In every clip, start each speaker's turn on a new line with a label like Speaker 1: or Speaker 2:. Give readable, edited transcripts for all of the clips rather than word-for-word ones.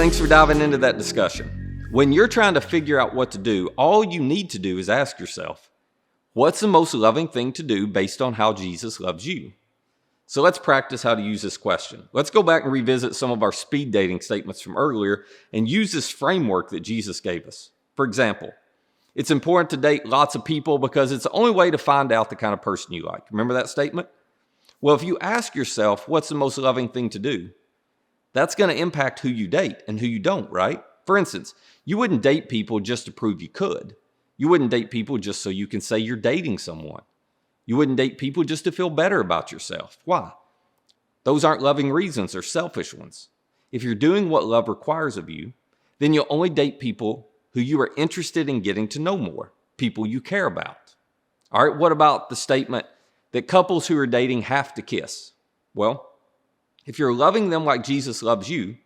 Speaker 1: thanks for diving into that discussion. When you're trying to figure out what to do, all you need to do is ask yourself, what's the most loving thing to do based on how Jesus loves you? So let's practice how to use this question. Let's go back and revisit some of our speed dating statements from earlier and use this framework that Jesus gave us. For example, it's important to date lots of people because it's the only way to find out the kind of person you like. Remember that statement? Well, if you ask yourself, what's the most loving thing to do? That's going to impact who you date and who you don't, right? For instance, you wouldn't date people just to prove you could. You wouldn't date people just so you can say you're dating someone. You wouldn't date people just to feel better about yourself. Why? Those aren't loving reasons, they're selfish ones. If you're doing what love requires of you, then you'll only date people who you are interested in getting to know more, people you care about. All right, what about the statement that couples who are dating have to kiss? Well, if you're loving them like Jesus loves you,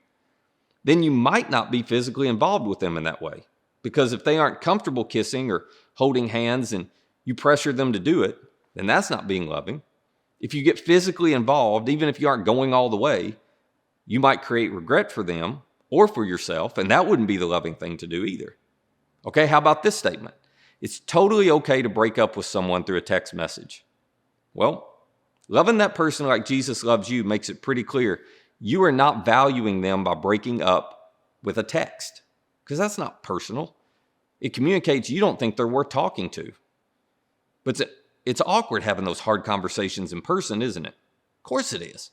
Speaker 1: then you might not be physically involved with them in that way. Because if they aren't comfortable kissing or holding hands and you pressure them to do it, then that's not being loving. If you get physically involved, even if you aren't going all the way, you might create regret for them or for yourself, and that wouldn't be the loving thing to do either. Okay, how about this statement? It's totally okay to break up with someone through a text message. Well, loving that person like Jesus loves you makes it pretty clear you are not valuing them by breaking up with a text, because that's not personal. It communicates you don't think they're worth talking to. But it's awkward having those hard conversations in person, isn't it? Of course it is.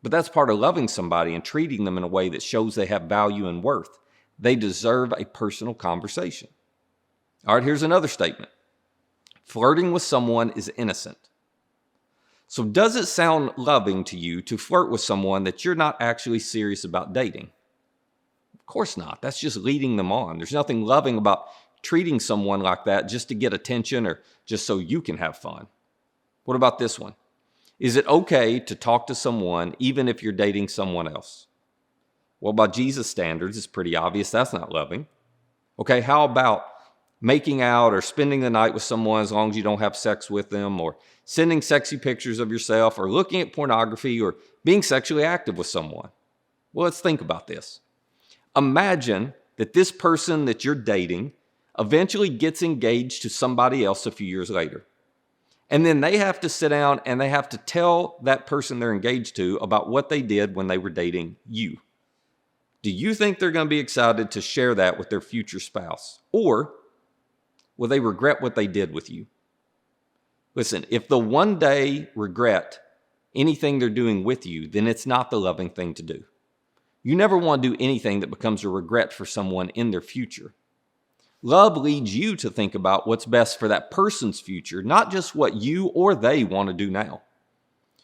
Speaker 1: But that's part of loving somebody and treating them in a way that shows they have value and worth. They deserve a personal conversation. All right, here's another statement. Flirting with someone is innocent. So does it sound loving to you to flirt with someone that you're not actually serious about dating? Of course not. That's just leading them on. There's nothing loving about treating someone like that just to get attention or just so you can have fun. What about this one? Is it okay to talk to someone even if you're dating someone else? Well, by Jesus' standards, it's pretty obvious that's not loving. Okay, how about making out or spending the night with someone as long as you don't have sex with them, or sending sexy pictures of yourself, or looking at pornography, or being sexually active with someone? Well, let's think about this. Imagine that this person that you're dating eventually gets engaged to somebody else a few years later. And then they have to sit down and they have to tell that person they're engaged to about what they did when they were dating you. Do you think they're going to be excited to share that with their future spouse? Or will they regret what they did with you? Listen, if they'll one day regret anything they're doing with you, then it's not the loving thing to do. You never want to do anything that becomes a regret for someone in their future. Love leads you to think about what's best for that person's future, not just what you or they want to do now.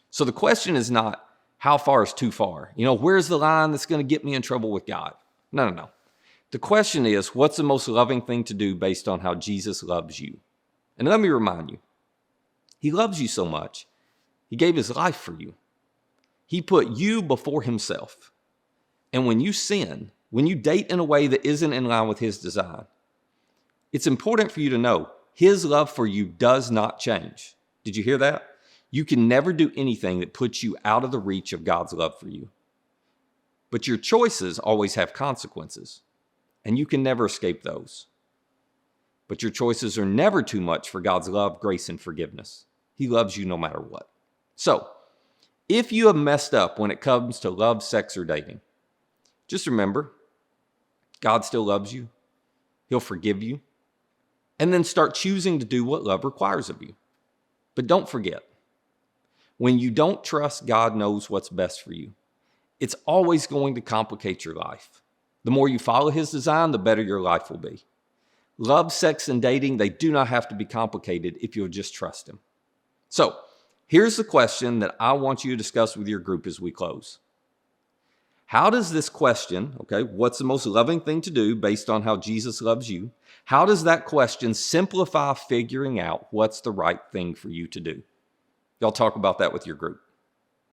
Speaker 1: So the question is not, how far is too far? Where's the line that's going to get me in trouble with God? No. The question is, what's the most loving thing to do based on how Jesus loves you? And let me remind you, he loves you so much, he gave his life for you. He put you before himself. And when you sin, when you date in a way that isn't in line with his design, it's important for you to know his love for you does not change. Did you hear that? You can never do anything that puts you out of the reach of God's love for you. But your choices always have consequences, and you can never escape those. But your choices are never too much for God's love, grace, and forgiveness. He loves you no matter what. So, if you have messed up when it comes to love, sex, or dating, just remember, God still loves you. He'll forgive you. And then start choosing to do what love requires of you. But don't forget, when you don't trust God knows what's best for you, it's always going to complicate your life. The more you follow his design, the better your life will be. Love, sex, and dating, they do not have to be complicated if you'll just trust him. So, here's the question that I want you to discuss with your group as we close. How does this question, what's the most loving thing to do based on how Jesus loves you? How does that question simplify figuring out what's the right thing for you to do? Y'all talk about that with your group.